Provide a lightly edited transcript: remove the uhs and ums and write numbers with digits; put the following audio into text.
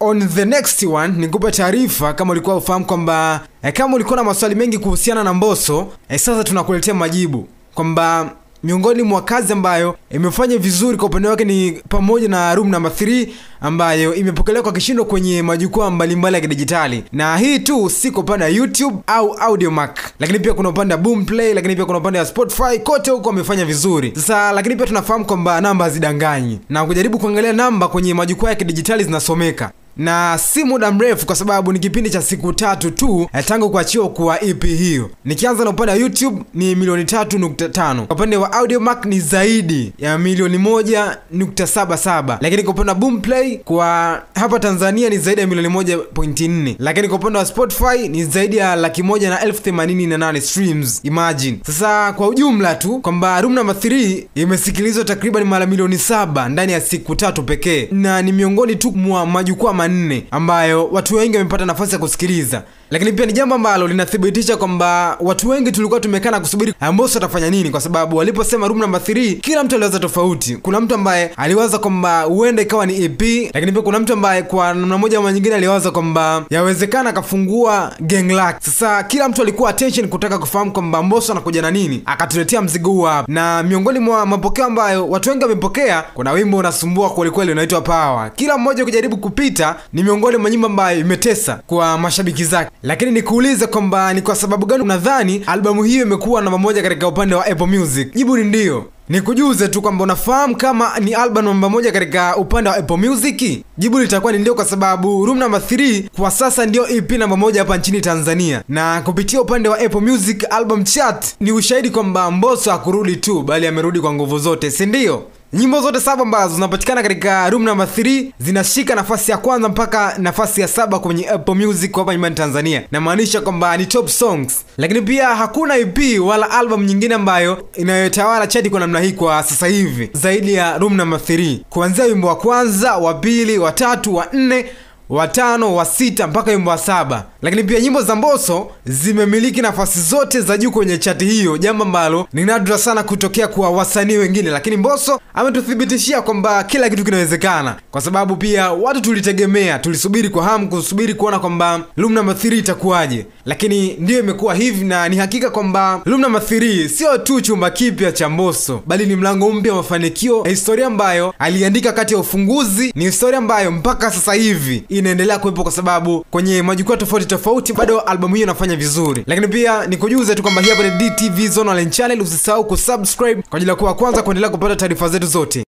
On the next one, nikupe taarifa kama ulikuwa ufahamu kwamba kama ulikuwa na maswali mengi kuhusiana na Mbosso, sasa tunakuletea majibu kwamba miongoni mwa kazi ambayo imefanya vizuri kwa upande wake ni pamoja na Room Number 3 ambayo imepokelewa kwa kishindo kwenye majukwaa mbalimbali ya kidijitali. Na hii tu si kwa upande wa YouTube au Audiomack, lakini pia kuna upande wa Boomplay, lakini pia kuna upande wa Spotify, kote huko wamefanya vizuri. Sasa lakini pia tunafahamu kwamba namba hazidanganyi, na kujaribu kuangalia namba kwenye majukwaa ya kidijitali zinasomeka. Na si muda mrefu kwa sababu ni kipindi cha siku 3 tu tangu kuachiwa kwa EP hiyo. Nikianza na upande wa YouTube ni milioni 3.5. Kwa upande wa Audiomack ni zaidi ya milioni 1.77. Lakini kwa upande wa Boomplay kwa hapa Tanzania ni zaidi ya milioni 1.4. Lakini kwa upande wa Spotify ni zaidi ya 1,188 streams. Imagine. Sasa kwa ujumla tu kwamba Room Number 3 imesikilizwa takriban mara milioni 7 ndani ya siku 3 pekee. Na ni miongoni tu mwa majukwaa 4 ambayo watu wengi wamepata nafasi ya kusikiliza. Lakini pia ni jambo ambalo linathibitisha kwamba watu wengi tulikuwa tumekana kusubiri Mbosso atafanya nini, kwa sababu waliposema Room Number 3 kila mtu aliwaza tofauti. Kuna mtu ambaye aliwaza kwamba huenda ikawa ni EP, lakini pia kuna mtu ambaye kwa namna moja au nyingine aliwaza kwamba yawezekana akafungua Gang Luck. Sasa kila mtu alikuwa attention kutaka kufahamu kwamba Mbosso anakuja na nini, akatuletea mzigo huu hapa. Na miongoni mwa mapokeo ambayo watu wengi wamepokea, kuna wimbo unasumbua kweli kweli unaitwa Power. Kila mmoja kujaribu kupita, ni miongoni mwa nyimbo ambayo imetesa kwa mashabiki zake. Lakini nikuulize kwamba ni kwa sababu gani unadhani albamu hiyo imekuwa namba 1 katika upande wa Apple Music? Jibu ni ndio. Nikujuze tu kwamba unafahamu kama ni album namba 1 katika upande wa Apple Music? Jibu litakuwa ni ndio, kwa sababu Room Number 3 kwa sasa ndio EP namba 1 hapa nchini Tanzania. Na kupitia upande wa Apple Music album chart ni ushahidi kwamba Mbosso hakurudi tu, bali amerudi kwa nguvu zote, si ndio? Nyimbo zote 7 ambazo zinapatikana katika Room Number 3 zinashika nafasi ya kwanza mpaka nafasi ya 7 kwenye Apple Music hapa nyumbani Tanzania. Na maanisha kwamba ni top songs. Lakini pia hakuna EP wala album nyingine ambayo inayotawala chati kwa namna hii kwa sasa hivi zaidi ya Room Number 3. Kuanzia wimbo wa kwanza, wa pili, wa tatu, wa 4, wa 5, wa 6 mpaka wimbo wa 7. Lakini pia nyimbo za Mbosso zimemiliki nafasi zote za juu kwenye chati hiyo, jambo ambalo ni nadra sana kutokea kwa wasanii wengine. Lakini Mbosso ametuthibitishia kwamba kila kitu kinawezekana, kwa sababu pia watu tulitegemea, tulisubiri kwa hamu kusubiri kuona kwamba Room Number 3 itakuwaje. Lakini ndio imekuwa hivi, na ni hakika kwamba Room Number 3 sio tu chumba kipya cha Mbosso, bali ni mlango mpya wa mafanikio na historia ambayo aliandika kati ya ufunguzi. Ni historia ambayo mpaka sasa hivi inaendelea kuwepo, kwa sababu kwenye majukwaa tofauti bado albamu hiyo inafanya vizuri. Lakini pia nikujuze tu kwamba hapa ni DTV Zone Online Channel. Usisahau kusubscribe kwa ajili ya kuwa kwanza kuendelea kupata taarifa zetu zote.